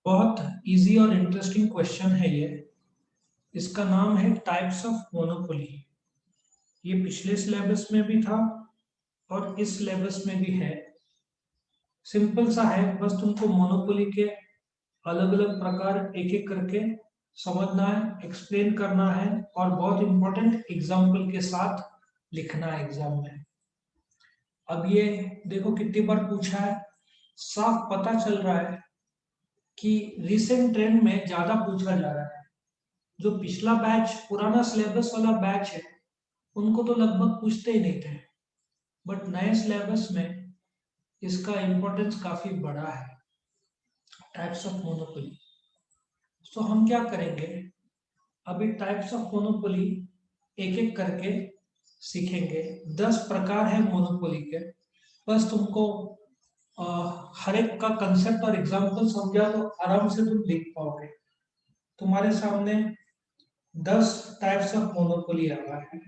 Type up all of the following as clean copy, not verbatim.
बहुत इजी और interesting question है ये। इसका नाम है टाइप्स ऑफ मोनोपोली। ये पिछले सिलेबस में भी था और इस सिलेबस में भी है। सिंपल सा है, बस तुमको मोनोपोली के अलग अलग प्रकार एक एक करके समझना है, एक्सप्लेन करना है और बहुत इंपॉर्टेंट एग्जाम्पल के साथ लिखना है एग्जाम में। अब ये देखो कितनी बार पूछा है, साफ पता चल रहा है कि रिसेंट ट्रेंड में ज्यादा पूछा जा रहा है। जो पिछला बैच पुराना सिलेबस वाला बैच है उनको तो लगभग पूछते ही नहीं थे, बट नए सिलेबस में इसका इम्पोर्टेंस काफी बड़ा है। Types of monopoly. तो हम क्या करेंगे, अभी टाइप्स ऑफ मोनोपोली एक एक करके सीखेंगे। 10 प्रकार है मोनोपोली के। बस तुमको हर एक का कंसेप्ट और एग्जांपल समझा तो आराम से तुम लिख पाओगे। तुम्हारे सामने 10 टाइप्स ऑफ मोनोपोली आ रहा है,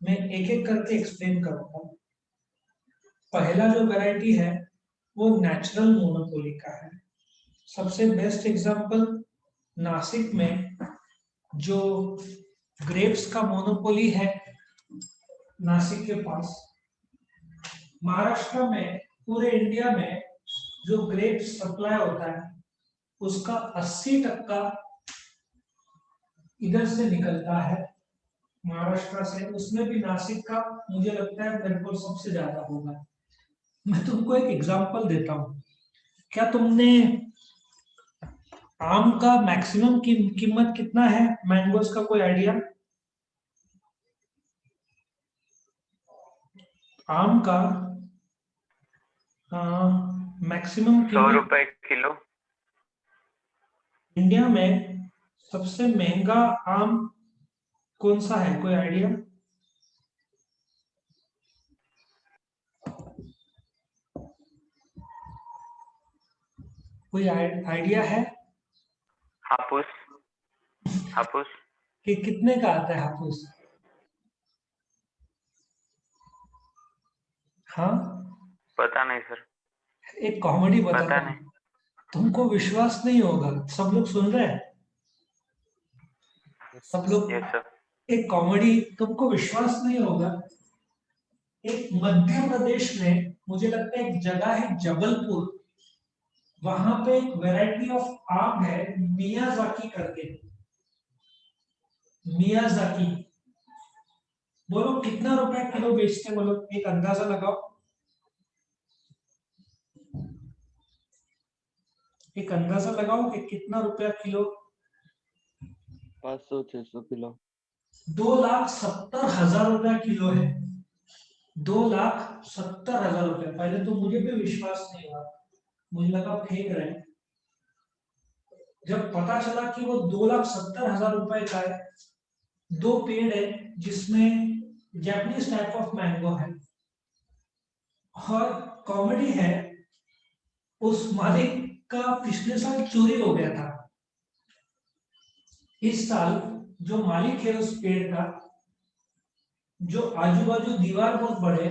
मैं एक एक करके एक्सप्लेन करूंगा। पहला जो वैरायटी है वो नेचुरल मोनोपोली का है। सबसे बेस्ट एग्जांपल नासिक में जो ग्रेप्स का मोनोपोली है, नासिक के पास। महाराष्ट्र में पूरे इंडिया में जो ग्रेप्स सप्लाई होता है उसका 80% इधर से निकलता है, महाराष्ट्र से। उसमें भी नासिक का मुझे लगता है मेरे को सबसे ज्यादा होगा। मैं तुमको एक एग्जांपल देता हूँ। क्या तुमने आम का मैक्सिमम कीमत कितना है मैंगोज का, कोई आइडिया? आम का मैक्सिमम 100 रुपए किलो। इंडिया में सबसे महंगा आम कौन सा है, कोई आइडिया? कोई आइडिया है हापुस। हापुस। कि कितने का आता है हापुस? हाँ, पता नहीं सर। एक कॉमेडी बताता पता हूँ, नहीं। तुमको विश्वास नहीं होगा। सब लोग सुन रहे हैं, सब लोग। ये सर। एक कॉमेडी, तुमको विश्वास नहीं होगा। एक मध्य प्रदेश में मुझे लगता है एक जगह है जबलपुर, वहां पे एक वैरायटी ऑफ आम है मियाजाकी करके। मियाजाकी, बोलो कितना रुपए किलो बेचते हैं, बोलो एक अंदाजा लगाओ। एक अंदाजा लगाओ कि कितना रुपया किलो। 500-600 किलो। 2,70,000 रुपया किलो है। 2,70,000 रुपया। पहले तो मुझे भी विश्वास नहीं हुआ, मुझे लगा फेंक रहे हैं। जब पता चला कि वो 2,70,000 रुपए का है, दो पेड़ है जिसमें जैपनीज टाइप ऑफ मैंगो है। और कॉमेडी है, उस मालिक का पिछले साल चोरी हो गया था। इस साल जो मालिक है उस पेड़ का, जो आजू बाजू दीवार बहुत बड़े,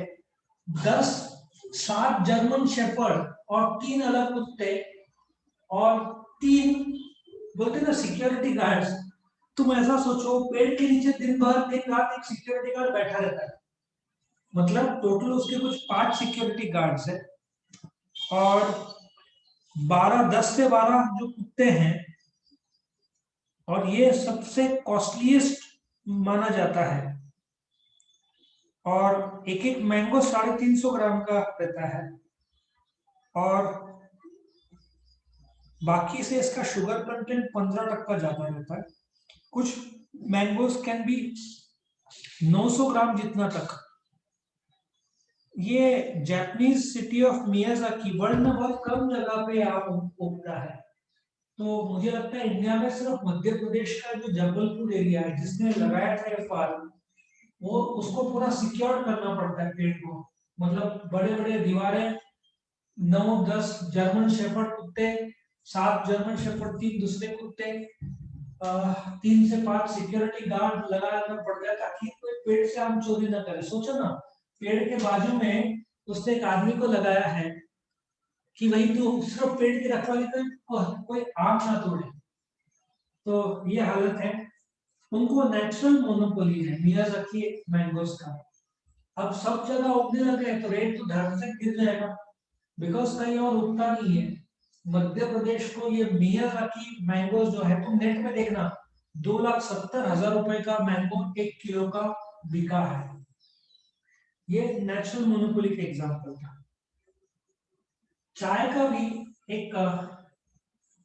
7 जर्मन शेफर्ड और 3 अलग कुत्ते और 3 बोलते ना सिक्योरिटी गार्ड्स। तुम ऐसा सोचो, पेड़ के नीचे दिन भर दिन रात एक सिक्योरिटी गार्ड बैठा रहता है। मतलब टोटल उसके कुछ 5 सिक्योरिटी गार्ड्स है और 10 से 12 जो कुत्ते हैं। और ये सबसे कॉस्टलीस्ट माना जाता है। और एक एक मैंगो 350 ग्राम का रहता है। और बाकी से इसका शुगर कंटेंट 15% ज्यादा रहता है। कुछ मैंगोज कैन बी 900 ग्राम जितना तक। ये Japanese city of Miyazaki, world में बहुत कम जगह पे आम उगता है। तो मुझे लगता है इंडिया में सिर्फ मध्य प्रदेश का जो जबलपुर एरिया है जिसने लगाया था ये फार्म, वो उसको पूरा सिक्योर करना पड़ता है पेड़ को। मतलब बड़े बड़े दीवारें, 9-10 जर्मन शेफर्ड कुत्ते, 7 जर्मन शेफर्ड, 3 दूसरे कुत्ते, 3 से 5 सिक्योरिटी गार्ड लगाना पड़ता है ताकि कोई पेड़ से आम चोरी ना करे। सोचो ना, पेड़ के बाजू में उसने एक आदमी को लगाया है कि वही तो सिर्फ पेड़ की रखवाली कोई आग ना तोड़े। तो ये हालत है। उनको नेचुरल मोनोपोली है मियाजाकी मैंगोज का। अब सब जगह उगने लगे तो रेट तो धरती से गिर जाएगा, बिकॉज कहीं और उगता नहीं है। मध्य प्रदेश को ये मियाजाकी मैंगोज जो है, तुम नेट में देखना, 2,70,000 रुपए का मैंगो 1 किलो का बिका है। ये नेचुरल मोनोपोली का एग्जांपल था। चाय का भी एक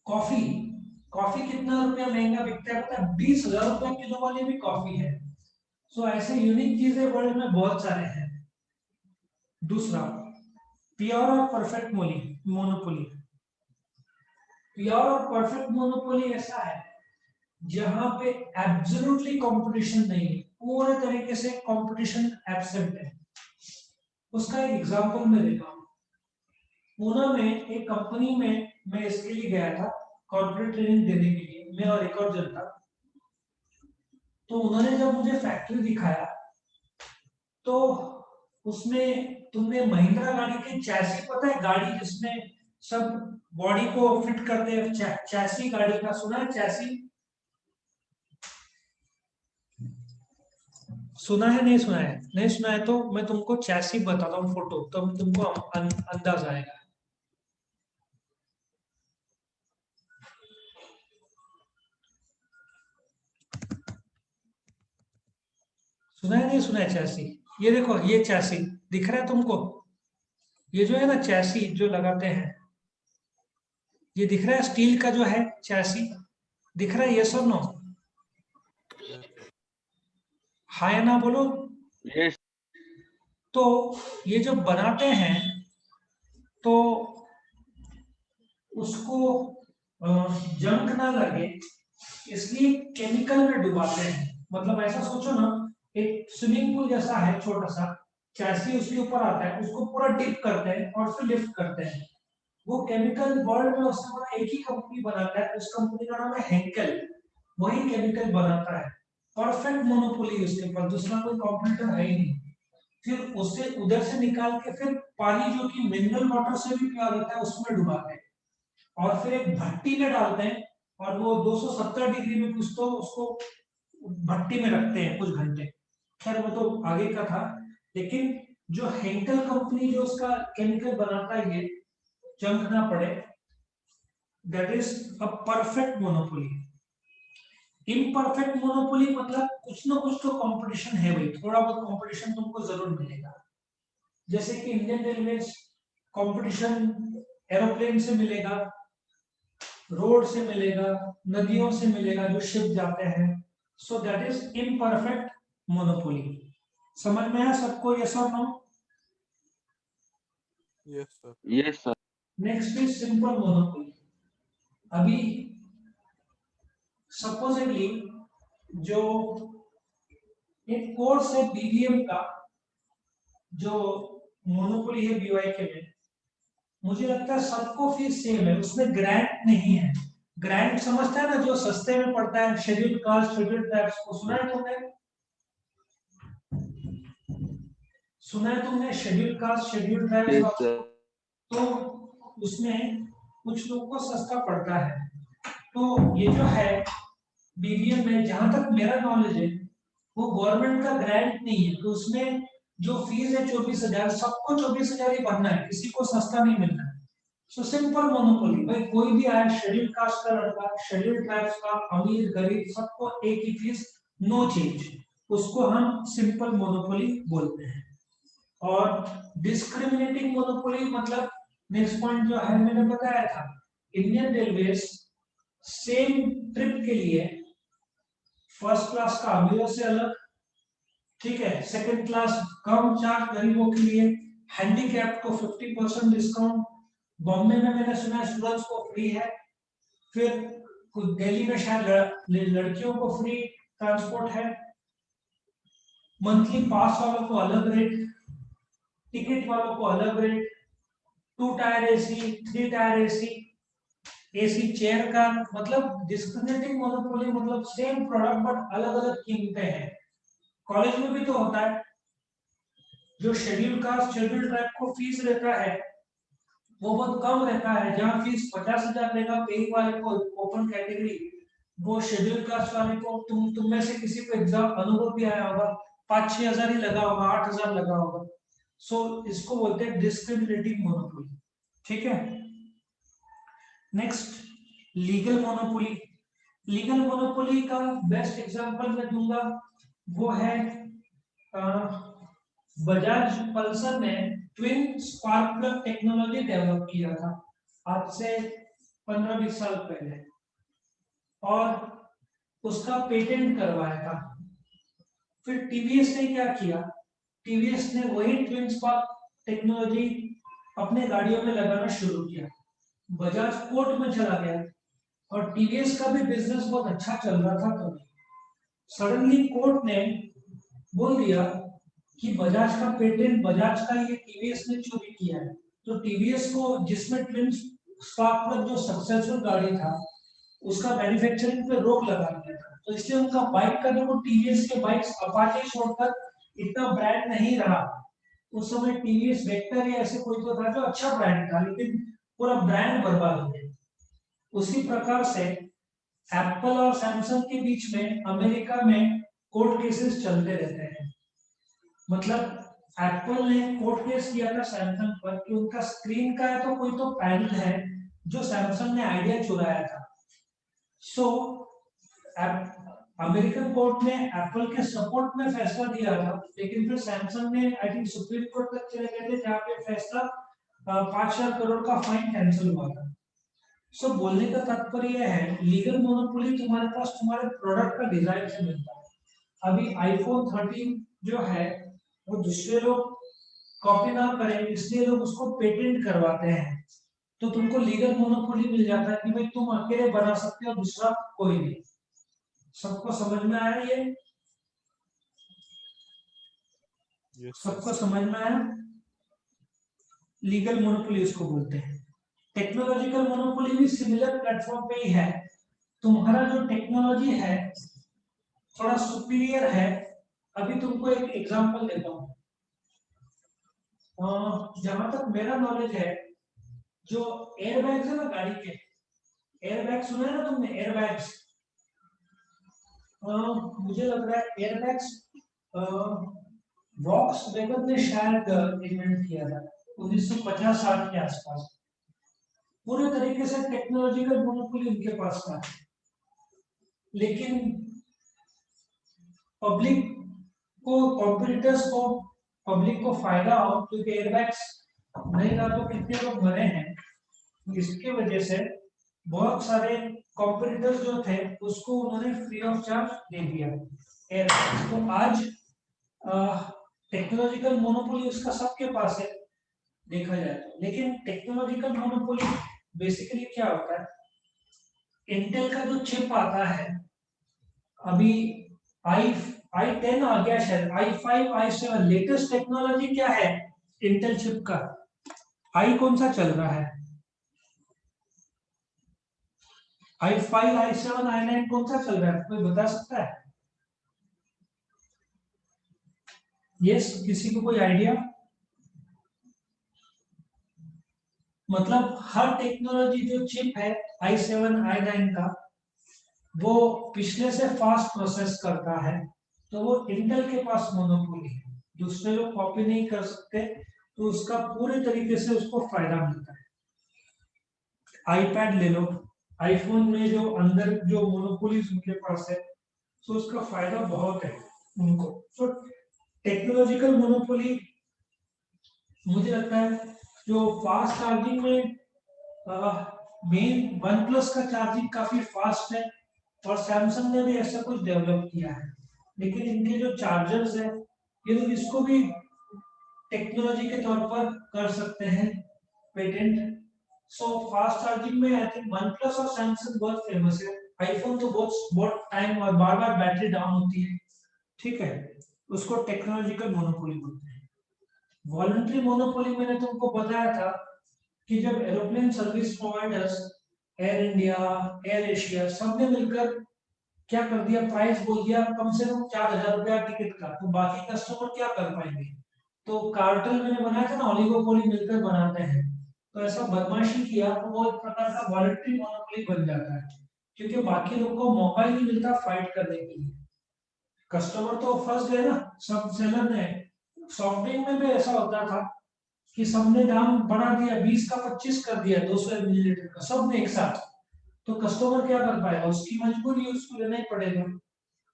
कॉफी कॉफी कितना रुपया महंगा बिकता है पता है? 20,000 रुपए किलो वाली भी कॉफी है। सो ऐसे यूनिक चीजें वर्ल्ड में बहुत सारे हैं। दूसरा, प्योर और परफेक्ट मोनोपोली। प्योर और परफेक्ट मोनोपोली ऐसा है जहां पे एब्सोल्युटली कंपटीशन नहीं है, पूरे तरीके से कंपटीशन एब्सेंट है। उसका एक एग्जांपल मैं देता हूं। पूना में एक कंपनी में मैं इसके लिए गया था, कॉर्पोरेट ट्रेनिंग देने के लिए, मैं और एक और जन था। तो उन्होंने जब मुझे फैक्ट्री दिखाया तो उसमें, तुमने महिंद्रा गाड़ी के चैसी पता है, गाड़ी जिसमें सब बॉडी को फिट करते हैं, चैसी गाड़ी का सुना है? चैसी सुना है? नहीं सुना है? नहीं सुना है तो मैं तुमको चैसी बताता हूँ फोटो, तब तुमको अंदाज आएगा। सुना है? नहीं सुना है चैसी? ये देखो, ये चैसी दिख रहा है तुमको? ये जो है ना चैसी जो लगाते हैं, ये दिख रहा है स्टील का जो है चैसी, दिख रहा है? ये सब नो, हाँ या ना बोलो। यस। तो ये जो बनाते हैं तो उसको जंग ना लगे इसलिए केमिकल में डुबाते हैं। मतलब ऐसा सोचो ना, एक स्विमिंग पूल जैसा है छोटा सा, चैसी उसके ऊपर आता है, उसको पूरा डिप करते हैं और फिर लिफ्ट करते हैं। वो केमिकल वर्ल्ड में उससे बड़ा एक ही कंपनी बनाता है, उस कंपनी का नाम है हेंकेल। वही केमिकल बनाता है। परफेक्ट मोनोपोली उसके ऊपर, दूसरा कोई कॉम्पिटिटर है ही नहीं। फिर उससे उधर से निकाल के फिर पानी जो कि मिनरल वाटर से भी प्यार होता है उसमें डुबाते हैं और फिर एक भट्टी में डालते हैं और वो 270 डिग्री में कुछ तो उसको भट्टी में रखते हैं कुछ घंटे। खैर वो तो आगे का था। लेकिन जो हेंकल कंपनी जो उसका केमिकल बनाता है, ये जंक ना पड़े, that is a perfect monopoly. Imperfect monopoly मतलब कुछ ना कुछ तो कंपटीशन है भाई, थोड़ा बहुत कंपटीशन तुमको जरूर मिलेगा। जैसे कि इंडियन रेलवेज कंपटीशन एरोप्लेन से मिलेगा, रोड से मिलेगा, नदियों से मिलेगा जो शिप जाते हैं। So that is imperfect monopoly. समझ में है सबको? यस और no? Yes sir. Yes sir. Next is simple monopoly. अभी सपोजिटली जो एक कोर्स है बीबीएम का, जो मोनोपोली है बीवाईके में, मुझे लगता है सबको फीस सेम है, उसमें ग्रांट नहीं है। ग्रांट समझता है ना, जो सस्ते में पड़ता है, शेड्यूल कास्ट शेड्यूल ट्राइब्स को सुना है तुमने? सुना है तुमने schedule caste schedule tribes? Yes sir. तो उसमें कुछ लोग को सस्ता पड़ता है। तो ये जो है बीबीएम में, जहां तक मेरा नॉलेज है, वो गवर्नमेंट का ग्रांट नहीं है। तो उसमें जो फीस है 24,000, सबको 24,000 ही भरना है, किसी को सस्ता नहीं मिलना है। सो सिंपल मोनोपोली भाई, कोई भी आए, शेड्यूल कास्ट का लड़का, शेड्यूल ट्राइब्स का, अमीर गरीब, सबको एक ही फीस, नो चेंज। उसको हम सिंपल मोनोपोली बोलते हैं। और डिस्क्रिमिनेटिंग मोनोपोली मतलब नेक्स्ट पॉइंट जो है मैंने बताया था, इंडियन रेलवेज सेम ट्रिप के लिए फर्स्ट क्लास का अमीरों से अलग, ठीक है, सेकंड क्लास कम चार्ज गरीबों के लिए, हैंडीकैप को 50% डिस्काउंट, बॉम्बे में मैंने सुना है स्टूडेंट्स को फ्री है, फिर कुछ दिल्ली में शायद लड़कियों को फ्री ट्रांसपोर्ट है, मंथली पास वालों को अलग रेट, टिकट वालों को अलग rate, 2 tier AC, 3 tier AC, AC chair का। मतलब डिस्क्रिमिनेटिंग मोनोपोली मतलब सेम प्रोडक्ट बट अलग अलग कीमतें हैं। कॉलेज में भी तो होता है, जो शेड्यूल कास्ट शेड्यूल ट्राइब को फीस रहता है वो बहुत कम रहता है, जहाँ फीस 50,000 देगा पेइंग वाले को ओपन कैटेगरी, वो शेड्यूल कास्ट वाले को, तुम में से किसी को एग्जाम अनुभव भी आया होगा, 5-6 हजार ही लगा होगा, 8,000 लगा होगा। सो इसको बोलते हैं डिस्क्रिमिनेटिंग मोनोपोली। ठीक है, next legal monopoly. Legal monopoly का बेस्ट एग्जांपल मैं दूंगा, वो है बजाज पल्सर ने twin spark plug technology develop किया था आज से 15-20 साल पहले, और उसका पेटेंट करवाया था। फिर टीवीएस ने क्या किया, टीवीएस ने वही ट्विन स्पार्क टेक्नोलॉजी अपने गाड़ियों में लगाना शुरू किया। बजाज कोर्ट में चला गया और टीवीएस का भी बिजनेस बहुत अच्छा चल रहा था तभी। सडनली कोर्ट ने बोल दिया कि बजाज का पेटेंट बजाज का ये टीवीएस ने चोरी किया है। तो टीवीएस को, जिसमें ट्विन स्पार्क प्लग जो सक्सेसफुल गाड़ी था, उसका मैन्युफैक्चरिंग पे रोक लगा दिया था। तो इसलिए उनका बाइक का जो टीवीएस के बाइक्स अपाचे छोड़कर इतना ब्रांड नहीं रहा। उस समय टीवीएस वेक्टर या ऐसे कोई तो था जो अच्छा ब्रांड था, लेकिन पूरा ब्रांड बर्बाद हो गया। उसी प्रकार से एप्पल और सैमसंग के बीच में अमेरिका में कोर्ट केसेस चलते रहते हैं। मतलब एप्पल ने कोर्ट केस किया था सैमसंग पर कि उनका स्क्रीन का है तो कोई तो पैनल है जो सैमसंग ने आइडिया चुराया था। सो अमेरिकन कोर्ट ने एप्पल के सपोर्ट में फैसला दिया था, लेकिन फिर सैमसंग ने आई थिंक सुप्रीम कोर्ट तक चले गए थे, जहाँ पे फैसला 5,000 करोड़ का फाइन कैंसिल हुआ था। सो बोलने का तात्पर्य है, लीगल मोनोपोली तुम्हारे पास तुम्हारे प्रोडक्ट का डिजाइन से मिलता है। अभी आईफोन 13 जो है वो दूसरे लोग कॉपी ना करें, इसलिए लोग उसको पेटेंट करवाते हैं। तो तुमको लीगल मोनोपोली मिल जाता है कि भाई तुम अकेले बना सकते हो, दूसरा कोई नहीं। सबको समझ में आया ये? सबको समझ में आया? लीगल मोनोपोली इसको बोलते हैं। टेक्नोलॉजिकल मोनोपोली भी सिमिलर प्लेटफॉर्म पे ही है। तुम्हारा जो टेक्नोलॉजी है थोड़ा सुपीरियर है। अभी तुमको एक एग्जांपल देता हूँ। जहां तक मेरा नॉलेज है, जो एयरबैग्स है ना गाड़ी के, एयरबैग सुना है ना तुमने? एयरबैग्स, मुझे लग रहा है एयरबैग्स वॉक्सवैगन ने शायद इन्वेंट किया था 1950-60 के आसपास। पूरे तरीके से टेक्नोलॉजिकल मोनोपोली उनके पास था, लेकिन पब्लिक को, कॉम्पिटिटर्स को, पब्लिक को फायदा हो, क्योंकि एयरबैग्स नहीं रहा तो कितने लोग मरे हैं। इसके वजह से बहुत सारे कॉम्पिटिटर्स जो थे उसको उन्होंने फ्री ऑफ चार्ज दे दिया एयरबैग्स। तो आज टेक्नोलॉजिकल मोनोपोली उसका सबके पास है देखा जाए तो। लेकिन टेक्नोलॉजिकल मोनोपोली बेसिकली क्या होता है, इंटेल का जो चिप आता है, अभी i10 आ गया, शायद i5 i7 लेटेस्ट टेक्नोलॉजी क्या है इंटेल चिप का? आई कौन सा चल रहा है? i5 i7 i9 कौन सा चल रहा है, कोई बता सकता है? यस, किसी को कोई आइडिया? मतलब हर टेक्नोलॉजी जो चिप है i7 i9 का, वो पिछले से फास्ट प्रोसेस करता है, तो वो इंटेल के पास मोनोपोली है, दूसरे लोग कॉपी नहीं कर सकते, तो उसका पूरे तरीके से उसको फायदा मिलता है। आईपैड ले लो, आईफोन में जो अंदर जो मोनोपोली उनके पास है, तो उसका फायदा बहुत है उनको। तो टेक्नोलॉजिकल मोनोपोली मुझे लगता है जो फास्ट चार्जिंग में मेन वन प्लस का चार्जिंग काफी फास्ट है, और सैमसंग ने भी ऐसा कुछ डेवलप किया है। लेकिन इनके जो चार्जर्स है, ये लोग इसको भी टेक्नोलॉजी के तौर पर कर सकते हैं पेटेंट। सो फास्ट चार्जिंग में आई थिंक वन प्लस और सैमसंग बहुत फेमस है। आईफोन तो बहुत टाइम और बार बार बैटरी डाउन होती है, ठीक है, उसको टेक्नोलॉजिकल मोनोपोली बोलते हैं। वॉलंटरी मोनोपोली मैंने तुमको बताया था कि जब aeroplane service providers, air India, air Asia, सबने मिलकर क्या कर दिया, प्राइस बोल दिया कम से कम 4,000 रुपया टिकट का, तो बाकी कस्टमर क्या कर पाएंगे? तो कार्टेल मैंने बनाया था ना, ओलिगोपोली मिलकर बनाते हैं, तो ऐसा बदमाशी किया तो वो एक प्रकार का वॉलंटरी मोनोपोली बन जाता है, क्योंकि बाकी लोग को मौका ही नहीं मिलता फाइट करने के लिए। कस्टमर तो फंस गए ना, सब सेलर ने। सॉफ्ट ड्रिंक में भी ऐसा होता था कि सबने दाम बढ़ा दिया, 20 का 25 कर दिया, 200 मिलीलीटर का सबने एक साथ। तो कस्टमर क्या कर पाएगा, उसकी मजबूरी है, उसको लेना ही पड़ेगा।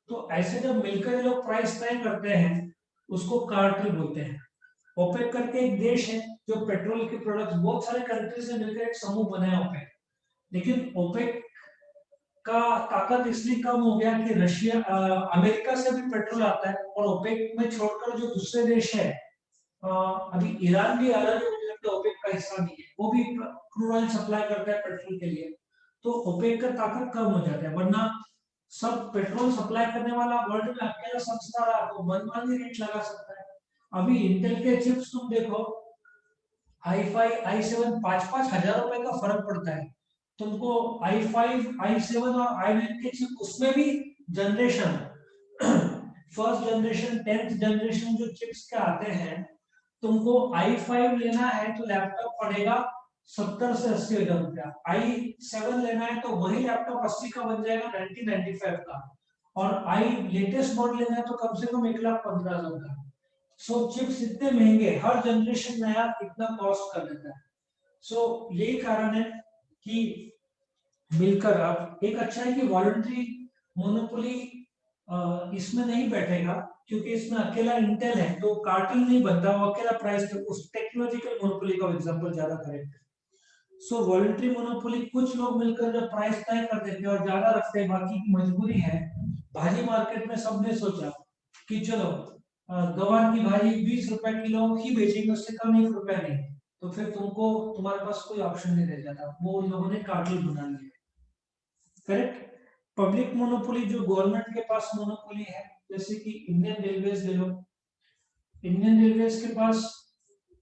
तो ऐसे जब मिलकर ये लोग प्राइस तय करते हैं, उसको कार्टेल बोलते हैं। ओपेक करके एक देश है जो पेट्रोल के प्रोडक्ट्स, बहुत सारे कंट्री से मिलकर एक समूह बना है ओपेक। लेकिन ओपेक का ताकत इसलिए कम हो गया कि रशिया अमेरिका से भी पेट्रोल आता है, और ओपेक में छोड़कर जो दूसरे देश है, अभी ईरान भी आ रहा है जो मुझे लगता है ओपेक का हिस्सा नहीं है, वो भी क्रूड ऑयल सप्लाई करता है पेट्रोल के लिए। तो ओपेक का ताकत कम हो जाता है, वरना सब पेट्रोल सप्लाई करने वाला वर्ल्ड में अकेला संस्था रहा तो मनमानी रेट लगा सकता है। अभी इंटेल के चिप्स तुम देखो, i5 i7 5-5 हजार रुपए का फर्क पड़ता है। तुमको i5 i7 और i9 के चिप, उसमें भी generation first generation 10th generation जो चिप्स के आते हैं, तुमको i5 लेना है तो लैपटॉप पड़ेगा 70 से 80 हजार रुपया। i7 लेना है तो वही लैपटॉप 80 का बन जाएगा, 1995 का। और आई लेटेस्ट मॉडल लेना है तो कम से कम 1,15,000 का। सो चिप्स इतने महंगे, हर जनरेशन नया इतना कॉस्ट कर देता है। सो यही कारण है कि मिलकर, अब एक अच्छा है कि वॉलंटरी मोनोपोली इसमें नहीं बैठेगा, क्योंकि इसमें अकेला इंटेल है तो कार्टेल नहीं बनता, वो अकेला प्राइस, उस टेक्नोलॉजिकल मोनोपोली का एग्जांपल ज्यादा करेक्ट है। सो वॉलंटरी मोनोपोली कुछ लोग मिलकर जब प्राइस तय कर देते हैं और ज्यादा रखते हैं, बाकी की मजबूरी है। भाजी मार्केट में सबने सोचा कि चलो गवार की भाजी 20 रुपए किलो ही बेचेंगे, उससे कम 1 रुपया नहीं। तो फिर तुमको, तुम्हारे पास कोई ऑप्शन नहीं रह जाता, वो उन लोगों ने कार्टेल बना लिया। करेक्ट। पब्लिक मोनोपोली, जो गवर्नमेंट के पास मोनोपोली है, जैसे कि इंडियन रेलवेज ले लो। इंडियन रेलवेज के पास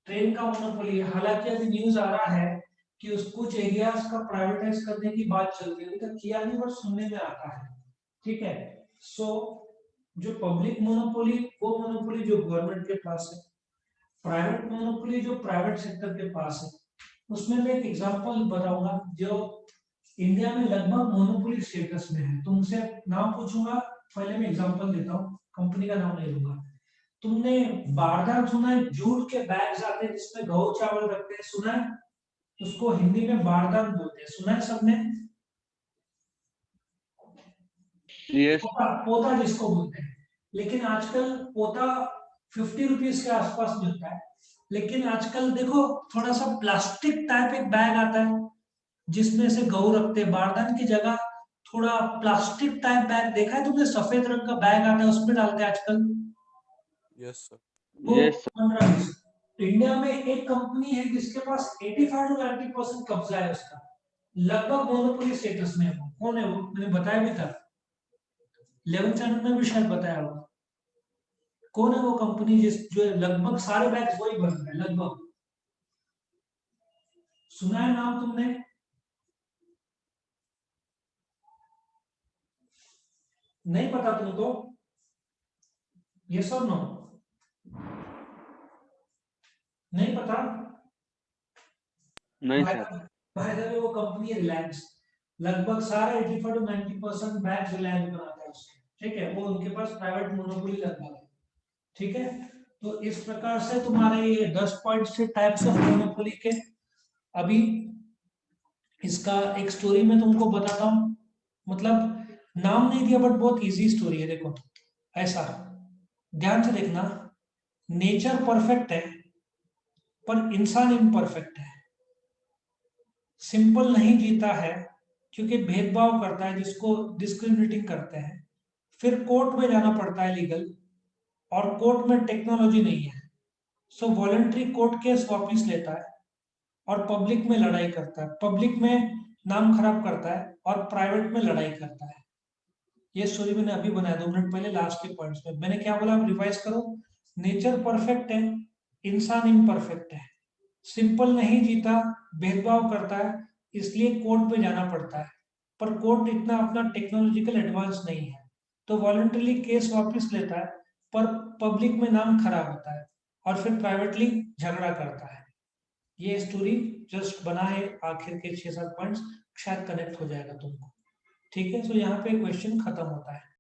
ट्रेन का मोनोपोली है, हालांकि अभी न्यूज आ रहा है कि उस कुछ एरियाज का प्राइवेटाइज करने की बात चल रही है, अभी तक किया नहीं, पर सुनने में आता है। ठीक है। सो जो पब्लिक मोनोपोली, वो मोनोपोली जो गवर्नमेंट के पास है। प्राइवेट मोनोपोली जो प्राइवेट सेक्टर के पास है। उसमें मैं एक एग्जांपल बताऊंगा जो इंडिया में लगभग मोनोपोली स्टेटस में है। तुमसे नाम पूछूंगा, पहले मैं एग्जांपल देता हूँ, कंपनी का नाम नहीं लूंगा। तुमने बारदान सुना है, जूट के बैग्स आते हैं जिसमें गेहूं चावल रखते हैं, सुना है? उसको हिंदी में बारदान बोलते हैं, सुना है सबने? यस पोता, पोता जिसको बोलते हैं। लेकिन आजकल पोता 50 रुपीज के आसपास मिलता है। लेकिन आजकल देखो, थोड़ा सा प्लास्टिक टाइप एक बैग आता है जिसमें से गेहूं रखते हैं, बारदान की जगह थोड़ा प्लास्टिक टाइप बैग देखा है तुमने? सफेद रंग का बैग आता है, उसमें डालते हैं आजकल। Yes sir. वो यस 15-20। इंडिया में एक कंपनी है जिसके पास 85 to 90% कब्जा है उसका, लगभग मोनोपोली स्टेटस में है। वो कौन है? वो मैंने बताया भी था, 11th स्टैंडर्ड में भी शायद बताया होगा। कौन है वो कंपनी जिस जो लगभग सारे बैग्स वही बन रहे हैं लगभग? सुना है नाम तुमने? नहीं पता तुमको? यस और नो? नहीं पता? नहीं सर। बाय द वे वो कंपनी है रिलायंस। लगभग सारे 85 to 90% बैग्स रिलायंस बनाता है उसके। ठीक है, वो उनके पास प्राइवेट मोनोपोली लगभग है। ठीक है। तो इस प्रकार से तुम्हारे ये 10 पॉइंट से टाइप्स ऑफ मोनोपोली के। अभी इसका एक स्टोरी मैं तुमको बताता हूँ, मतलब नाम नहीं दिया बट बहुत इजी स्टोरी है। देखो ऐसा, ध्यान से देखना, नेचर परफेक्ट है पर इंसान इम्परफेक्ट है। सिंपल नहीं जीता है क्योंकि भेदभाव करता है, जिसको डिस्क्रिमिनेटिंग करते हैं। फिर कोर्ट में जाना पड़ता है लीगल, और कोर्ट में टेक्नोलॉजी नहीं है। सो वॉलंटरी कोर्ट केस वापिस लेता है और पब्लिक में लड़ाई करता है, पब्लिक में नाम खराब करता है और प्राइवेट में लड़ाई करता है। ये स्टोरी मैंने अभी बनाया 2 मिनट पहले, लास्ट के पॉइंट्स में मैंने क्या बोला, आप रिवाइज करो। नेचर परफेक्ट है, इंसान इम्परफेक्ट है। सिंपल नहीं जीता, भेदभाव करता है, इसलिए कोर्ट पे जाना पड़ता है। पर कोर्ट इतना अपना टेक्नोलॉजिकल एडवांस नहीं है, तो वॉलंटरली केस वापस लेता है, पर पब्लिक में नाम खराब होता है और फिर प्राइवेटली झगड़ा करता है। ये स्टोरी जस्ट बना है, आखिर के 6-7 पॉइंट्स शायद कनेक्ट हो जाएगा तुमको। ठीक है, सो यहाँ पे क्वेश्चन खत्म होता है।